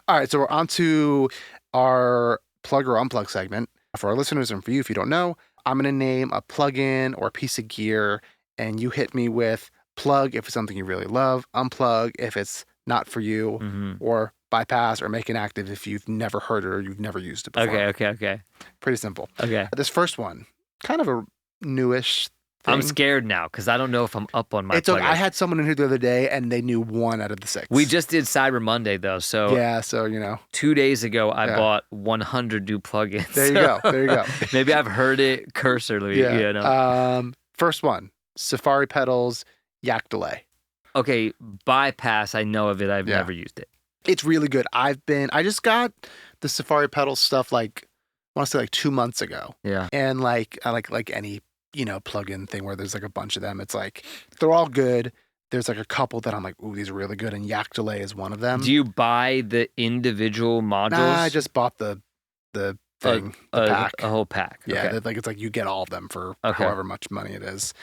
All right, so we're on to our plug or unplug segment. For our listeners and for you, if you don't know, I'm going to name a plugin or a piece of gear, and you hit me with plug if it's something you really love, unplug if it's not for you, or bypass or make inactive if you've never heard it or you've never used it before. Okay. Pretty simple. Okay. This first one, kind of a newish thing. I'm scared now because I don't know if I'm up on my It's okay. plugins. I had someone in here the other day and they knew 1 out of the 6. We just did Cyber Monday though, so yeah, so you know. 2 days ago I bought 100 new plugins. There you go. Maybe I've heard it cursorily. Yeah. You know? First one, Safari pedals, yak delay. Okay, bypass. I know of it. I've never used it. It's really good. I just got the Safari pedals stuff like I want to say like 2 months ago. Yeah. And like I like any plugin thing where there's like a bunch of them. It's like they're all good. There's like a couple that I'm like, ooh, these are really good, and yak delay is one of them. Do you buy the individual modules? Nah, I just bought the thing, the pack. A whole pack. Yeah, okay. like it's like you get all of them for however much money it is.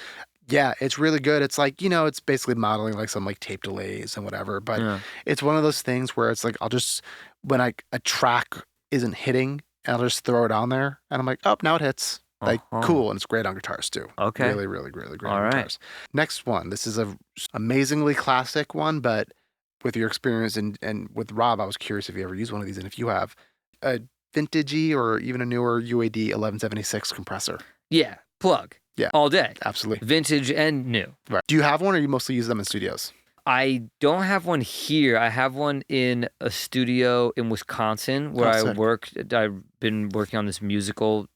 Yeah, it's really good. It's like, it's basically modeling like some like tape delays and whatever, but it's one of those things where it's like I'll just when a track isn't hitting, and I'll just throw it on there and I'm like, oh, now it hits. Like cool, and it's great on guitars too. Okay. Really, really, really great all on right. guitars. Next one. This is a amazingly classic one, but with your experience and with Rob, I was curious if you ever used one of these, and if you have a vintagey or even a newer UAD 1176 compressor. Yeah, plug. Yeah. All day. Absolutely. Vintage and new. Right. Do you have one, or you mostly use them in studios? I don't have one here. I have one in a studio in Wisconsin where I worked. I've been working on this musical.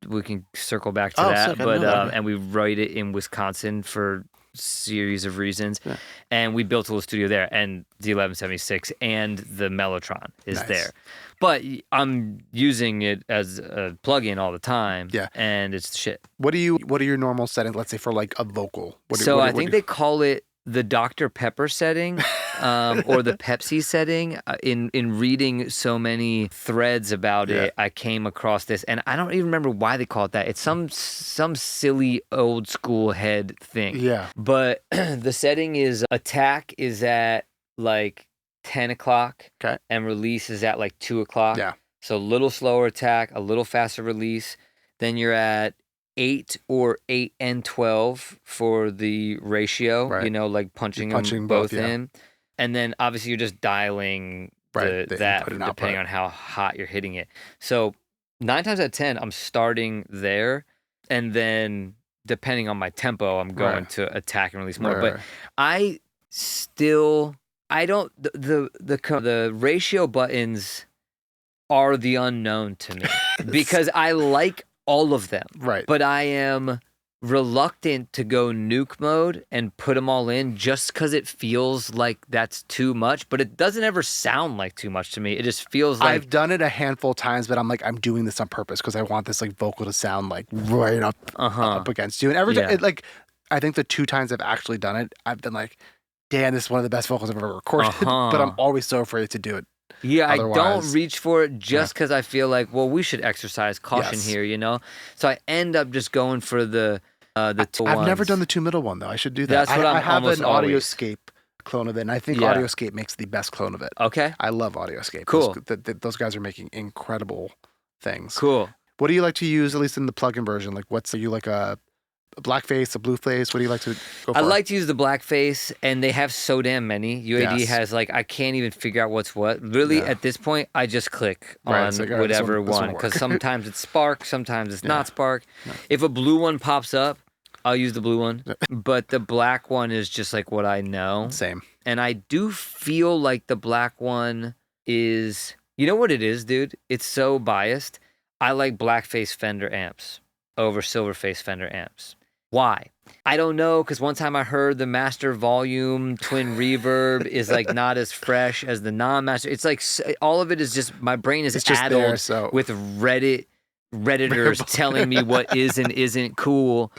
We can circle back to that. Sick. But and we write it in Wisconsin for series of reasons. Yeah. And we built a little studio there, and the 1176 and the Mellotron is there. But I'm using it as a plug-in all the time. Yeah. And it's the shit. What are your normal settings, let's say, for like a vocal? I think they call it the Dr. Pepper setting or the Pepsi setting. In reading so many threads about it, I came across this, and I don't even remember why they call it that. It's some silly old school head thing. Yeah. But the setting is attack is at like 10 o'clock and release is at like 2 o'clock. Yeah. So a little slower attack, a little faster release. Then you're at 8 or 8 and 12 for the ratio, like punching them both in. And then obviously you're just dialing that depending on how hot you're hitting it. So 9 times out of 10, I'm starting there. And then depending on my tempo, I'm going to attack and release more. But I don't, the ratio buttons are the unknown to me because I like all of them. Right. But I am reluctant to go nuke mode and put them all in just because it feels like that's too much, but it doesn't ever sound like too much to me. It just feels like... I've done it a handful of times, but I'm like, I'm doing this on purpose because I want this like vocal to sound like right up against you. And every time, I think the 2 times I've actually done it, I've been like, damn, this is one of the best vocals I've ever recorded, but I'm always so afraid to do it. Yeah, otherwise, I don't reach for it just because I feel like, well, we should exercise caution here, So I end up just going for the two I've ones. never done the 2 middle one, though. I should do that. That's what I have an always. Audioscape clone of it, and I think Audioscape makes the best clone of it. Okay. I love Audioscape. Cool. Those guys are making incredible things. Cool. What do you like to use, at least in the plugin version? Like, are you like a blackface, a blueface? What do you like to go for? I like to use the blackface, and they have so damn many. UAD has like, I can't even figure out what's what. Really, at this point, I just click on whatever one, because sometimes it's Spark, sometimes it's not Spark. No. If a blue one pops up, I'll use the blue one, but the black one is just like what I know. Same. And I do feel like the black one is, you know what it is, dude? It's so biased. I like blackface Fender amps over silverface Fender amps. Why? I don't know, because one time I heard the master volume twin reverb is like not as fresh as the non-master. It's like all of it is just, my brain is addled with Redditors telling me what is and isn't cool.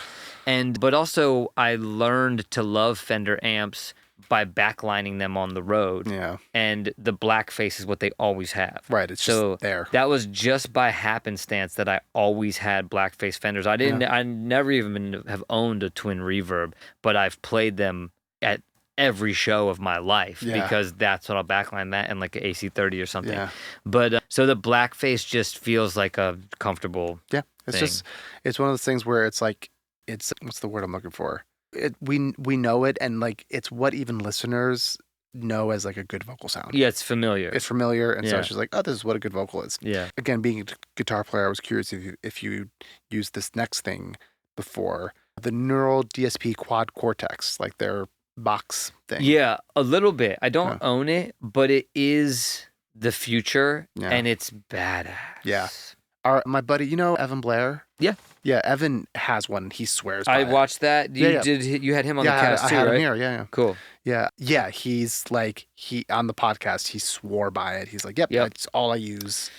But also I learned to love Fender amps by backlining them on the road. Yeah. And the blackface is what they always have. Right. It's just there. That was just by happenstance that I always had blackface Fenders. I never even have owned a twin reverb, but I've played them at every show of my life because that's what I'll backline that and like an AC30 or something. Yeah. But so the blackface just feels like a comfortable thing. It's one of those things where it's like, what's the word I'm looking for? We know it, and like it's what even listeners know as like a good vocal sound. Yeah, it's familiar. And so it's just like, oh, this is what a good vocal is. Yeah. Again, being a guitar player, I was curious if you used this next thing before, the neural DSP quad cortex, like their box thing. Yeah, a little bit. I don't own it, but it is the future, and it's badass. Yeah. My buddy, Evan Blair? Yeah. Yeah, Evan has one. He swears by I watched that. You had him on the cast too, I had right? him here. Yeah. Cool. Yeah. Yeah, he's like, on the podcast, he swore by it. He's like, yep. That's all I use.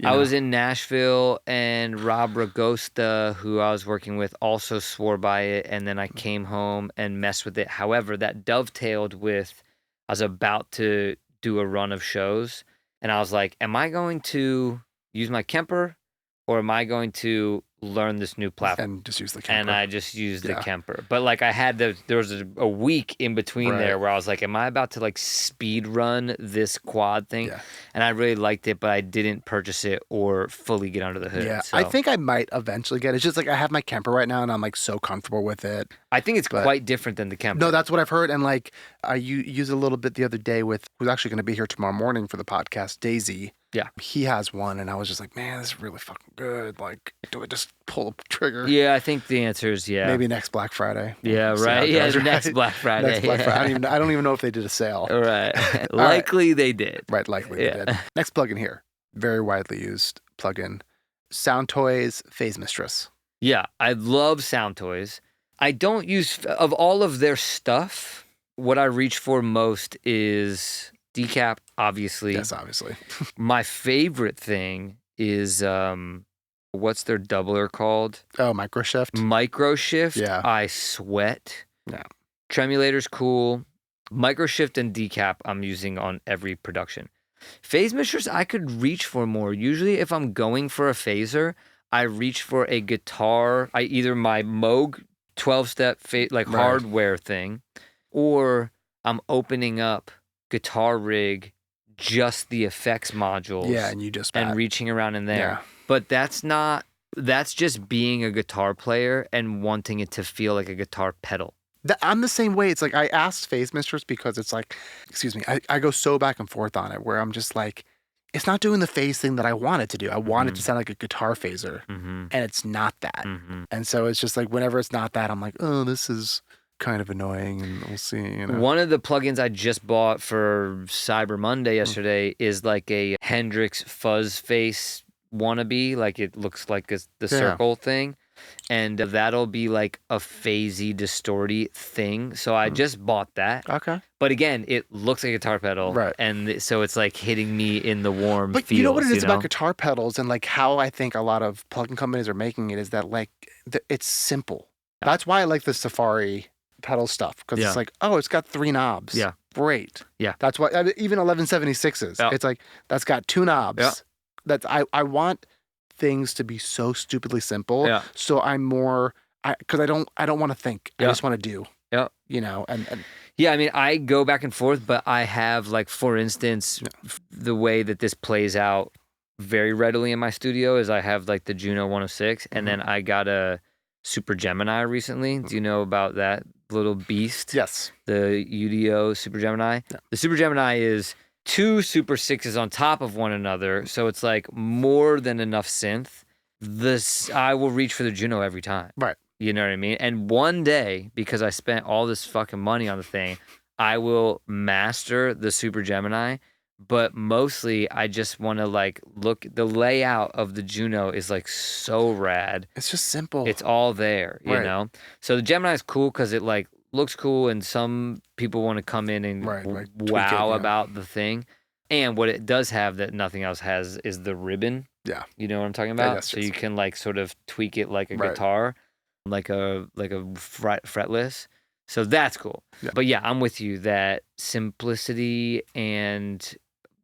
I was in Nashville, and Rob Ragosta, who I was working with, also swore by it, and then I came home and messed with it. However, that dovetailed with, I was about to do a run of shows, and I was like, am I going to use my Kemper, or am I going to learn this new platform? And just use the Kemper. And I just used the Kemper. But like I had there was a week in between there where I was like, am I about to like speed run this quad thing? Yeah. And I really liked it, but I didn't purchase it or fully get under the hood. Yeah, so. I think I might eventually get it. It's just like I have my Kemper right now, and I'm like so comfortable with it. I think it's quite different than the Kemper. No, that's what I've heard. And like I used a little bit the other day with who's actually going to be here tomorrow morning for the podcast, Daisy. Yeah. He has one, and I was just like, man, this is really fucking good. Like, do I just pull the trigger? Yeah, I think the answer is Maybe next Black Friday. Yeah, right. Yeah, next Black Friday. Next Black Friday. I don't even know if they did a sale. Right. Likely they did. Right, likely they did. Next plugin here. Very widely used plugin. Sound Toys Phase Mistress. Yeah, I love Sound Toys. I don't use, of all of their stuff, what I reach for most is decap, obviously. Yes, obviously. My favorite thing is, what's their doubler called? Oh, Microshift. Microshift. Yeah. I sweat. Yeah. Tremulator's cool. Microshift and decap I'm using on every production. Phase Mistress I could reach for more. Usually if I'm going for a phaser, I reach for a guitar, either my Moog 12-step hardware thing, or I'm opening up Guitar Rig, just the effects modules. Yeah, and you just and reaching around in there. Yeah. But that's just being a guitar player and wanting it to feel like a guitar pedal. I'm the same way. It's like I asked Phase Mistress because it's like, excuse me, I go so back and forth on it where I'm just like, it's not doing the phase thing that I want it to do. I want it to sound like a guitar phaser, and it's not that. And so it's just like whenever it's not that, I'm like, oh, this is kind of annoying, and we'll see. One of the plugins I just bought for Cyber Monday yesterday is like a Hendrix fuzz face wannabe. Like it looks like the circle thing. And that'll be like a phasey, distorty thing. So I just bought that. Okay. But again, it looks like a guitar pedal. Right. And so it's like hitting me in the warm But feels, you know what it is about guitar pedals and like how I think a lot of plugin companies are making it is that like it's simple. Yeah. That's why I like the Safari pedal stuff. Because it's like, oh, it's got 3 knobs. Yeah. Great. Yeah. That's why, even 1176s, it's like, that's got 2 knobs. Yeah. I want things to be so stupidly simple. Yeah. So I'm more, because I don't want to think. I just want to do. Yeah. And yeah, I mean, I go back and forth, but I have like, for instance, the way that this plays out very readily in my studio is I have like the Juno 106, and then I got a Super Gemini recently. Do you know about that little beast? Yes. The UDO Super Gemini. Yeah. The Super Gemini is 2 Super 6s on top of one another, so it's like more than enough synth. I will reach for the Juno every time. Right. You know what I mean? And one day, because I spent all this fucking money on the thing, I will master the Super Gemini. But mostly, I just want to like look. The layout of the Juno is like so rad. It's just simple. It's all there, you know. So the Gemini is cool because it like looks cool, and some people want to come in and wow about the thing. And what it does have that nothing else has is the ribbon. Yeah, you know what I'm talking about. So you can like sort of tweak it like a guitar, like a fretless. So that's cool. Yeah. But yeah, I'm with you that simplicity and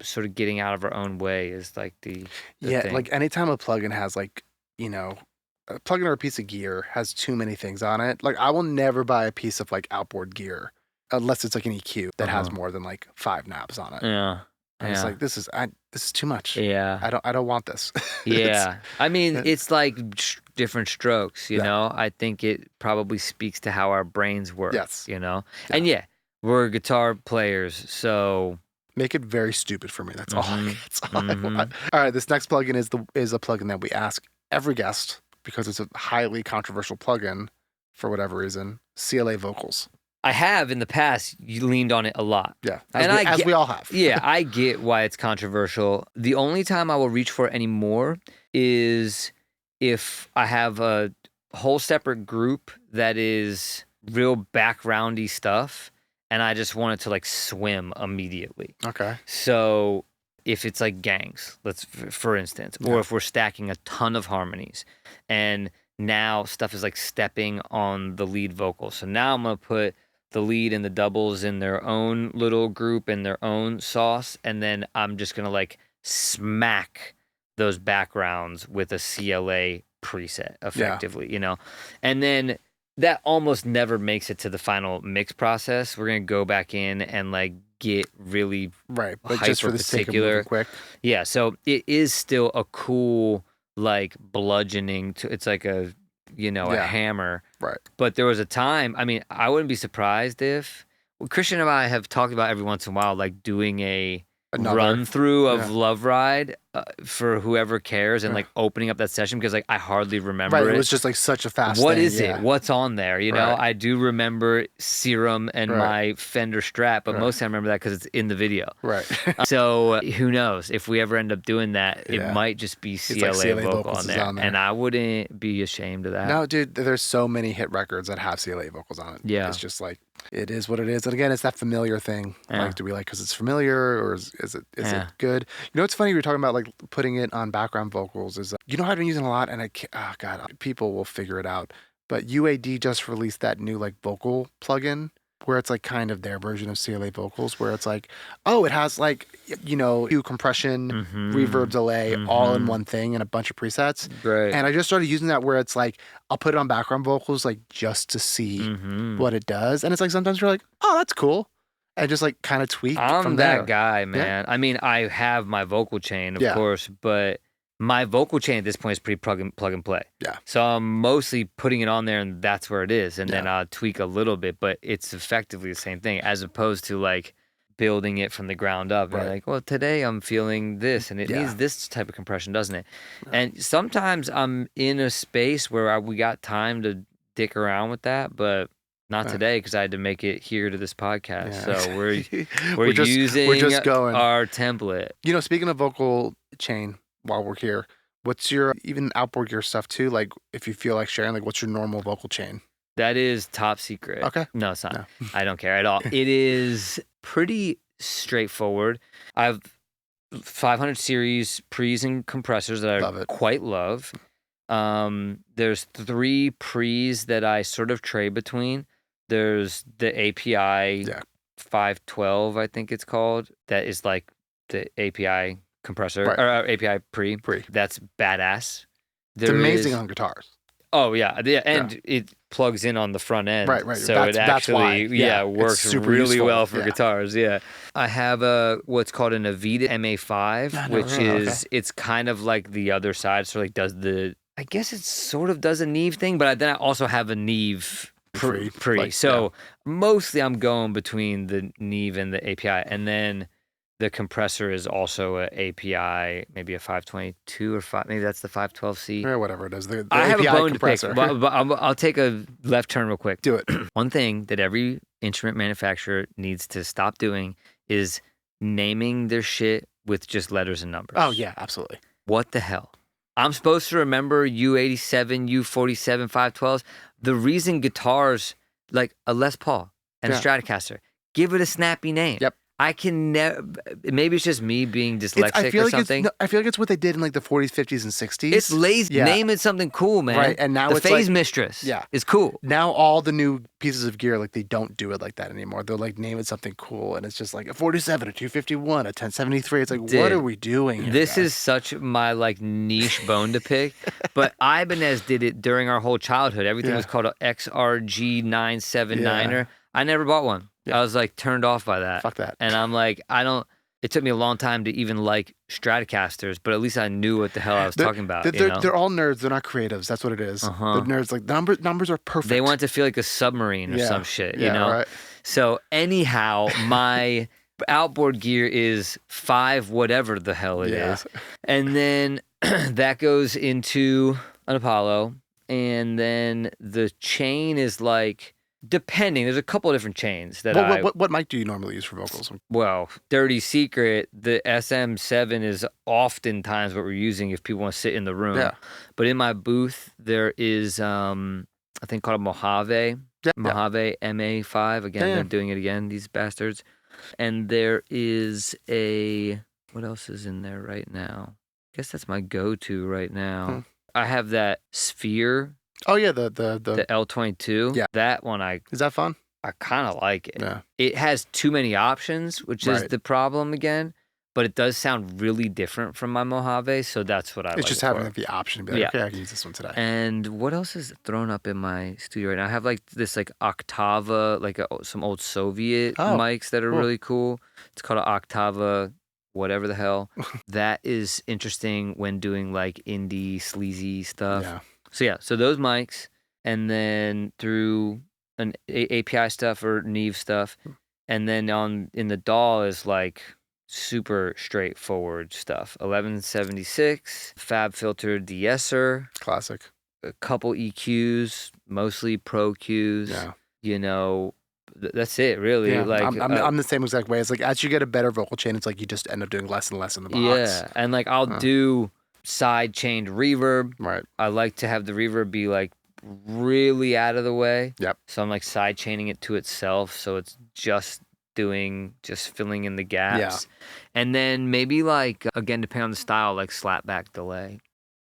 sort of getting out of our own way is like the thing. Like anytime a plugin has like, a plugin or a piece of gear has too many things on it. Like I will never buy a piece of like outboard gear unless it's like an EQ that has more than like 5 knobs on it. Yeah. And it's like, this is too much. Yeah. I don't want this. Yeah. I mean, it's like different strokes, you know? I think it probably speaks to how our brains work, you know? Yeah. And we're guitar players, so make it very stupid for me. That's all. That's all I want. All right, this next plugin is a plugin that we ask every guest because it's a highly controversial plugin for whatever reason. CLA vocals. I have in the past. You leaned on it a lot. Yeah, as we all have. Yeah, I get why it's controversial. The only time I will reach for it anymore is if I have a whole separate group that is real backgroundy stuff, and I just want it to like swim immediately. Okay. So if it's like gangs, for instance, or if we're stacking a ton of harmonies, and now stuff is like stepping on the lead vocal. So now I'm gonna put the lead and the doubles in their own little group in their own sauce, and then I'm just gonna like smack those backgrounds with a CLA preset effectively, you know? And then that almost never makes it to the final mix process. We're gonna go back in and like get really but just for the sake of moving quick. Yeah, so it is still a cool like bludgeoning it's like a a hammer. Right. But there was a time, I mean, I wouldn't be surprised if Christian and I have talked about every once in a while, like doing a run through of Love Ride for whoever cares, and like opening up that session because like I hardly remember it. It was just like such a fast What thing. is it? What's on there? You know, I do remember Serum and my Fender Strat, but mostly I remember that because it's in the video. Right. So who knows if we ever end up doing that? It might just be CLA vocal on there, and I wouldn't be ashamed of that. No, dude, there's so many hit records that have CLA vocals on it. Yeah, it's just like it is what it is, and again, it's that familiar thing. Like, do we like because it's familiar, or is it good? You know, it's funny we were talking about like putting it on background vocals. Is you know how I've been using a lot, and people will figure it out. But UAD just released that new like vocal plugin where it's like kind of their version of CLA vocals, where it's like, oh, it has like hue, compression, reverb, delay, all in one thing and a bunch of presets. Right. And I just started using that where it's like I'll put it on background vocals like just to see what it does, and it's like sometimes you're like, oh, that's cool. And just like kind of tweak from there. I'm that guy, man. Yeah. I mean, I have my vocal chain, of course, but my vocal chain at this point is pretty plug and play. Yeah. So I'm mostly putting it on there, and that's where it is. And then I'll tweak a little bit, but it's effectively the same thing, as opposed to like building it from the ground up. And like, well, today I'm feeling this, and it needs this type of compression, doesn't it? Yeah. And sometimes I'm in a space where we got time to dick around with that, but not today because I had to make it here to this podcast. Yeah. So we're just going our template. You know, speaking of vocal chain, while we're here, what's your even outboard gear stuff too? Like, if you feel like sharing, like, what's your normal vocal chain? That is top secret. Okay. No, it's not. No. I don't care at all. It is pretty straightforward. I have 500 series pre's and compressors that I quite love. There's 3 pre's that I sort of trade between. There's the API 512, I think it's called. That is like the API compressor or API pre. That's badass. It's amazing on guitars. Oh yeah, and it plugs in on the front end, right. So it actually works really well for guitars. Yeah, I have what's called an Avita MA5, which is it's kind of like the other side. So like I guess it sort of does a Neve thing, but then I also have a Neve pre. Like, so mostly I'm going between the Neve and the API, and then the compressor is also a API, maybe a 522 or 5. Maybe that's the 512C. Or whatever it is. The I have API a bone compressor. to pick, but I'll take a left turn real quick. Do it. One thing that every instrument manufacturer needs to stop doing is naming their shit with just letters and numbers. Oh, yeah, absolutely. What the hell? I'm supposed to remember U87, U47, 512s. The reason guitars, like a Les Paul and a Stratocaster, give it a snappy name. Yep. I can never. Maybe it's just me being dyslexic or something. I feel like it's what they did in like the 40s, 50s, and 60s. It's lazy. Yeah. Name it something cool, man. Right, and now the it's Phase like, Mistress. Is cool. Now all the new pieces of gear, like they don't do it like that anymore. They'll like name it something cool, and it's just like a 47, a 251, a 1073. It's like, what are we doing here, This guys? is such my like niche bone to pick. But Ibanez did it during our whole childhood. Everything was called an XRG 979er. I never bought one. Yeah. I was like turned off by that. Fuck that. And I'm like, it took me a long time to even like Stratocasters, but at least I knew what the hell I was talking about. They're all nerds. They're not creatives. That's what it is. Uh-huh. They're nerds. Like numbers are perfect. They want to feel like a submarine or some shit, you know? Right. So anyhow, my outboard gear is 5 whatever the hell it is. And then that goes into an Apollo. And then the chain is like, depending, there's a couple of different chains that what mic do you normally use for vocals? Well, dirty secret, the SM7 is oftentimes what we're using if people want to sit in the room. Yeah. But in my booth, there is a thing called a Mojave. Mojave MA5. Again, they're doing it again, these bastards. And there is what else is in there right now? I guess that's my go-to right now. I have that Sphere. Oh yeah, the L22. Yeah. That one Is that fun? I kind of like it. Yeah. It has too many options, which is the problem again. But it does sound really different from my Mojave, so that's what I like. It's just having the option to be like, okay, I can use this one today. And what else is thrown up in my studio right now? I have like this like Octava, like some old Soviet mics that are really cool. It's called an Octava, whatever the hell. That is interesting when doing like indie sleazy stuff. Yeah. So those mics, and then through an API stuff or Neve stuff, and then in the DAW is like super straightforward stuff. 1176, Fab Filter de-esser. Classic. A couple EQs, mostly Pro Qs. Yeah. You know, that's it really. Yeah. Like I'm the same exact way. It's like as you get a better vocal chain, it's like you just end up doing less and less in the box. Yeah. And like I'll do side chained reverb. Right. I like to have the reverb be like really out of the way. Yep. So I'm like side chaining it to itself. So it's just filling in the gaps. Yeah. And then maybe like, again, depending on the style, like slapback delay.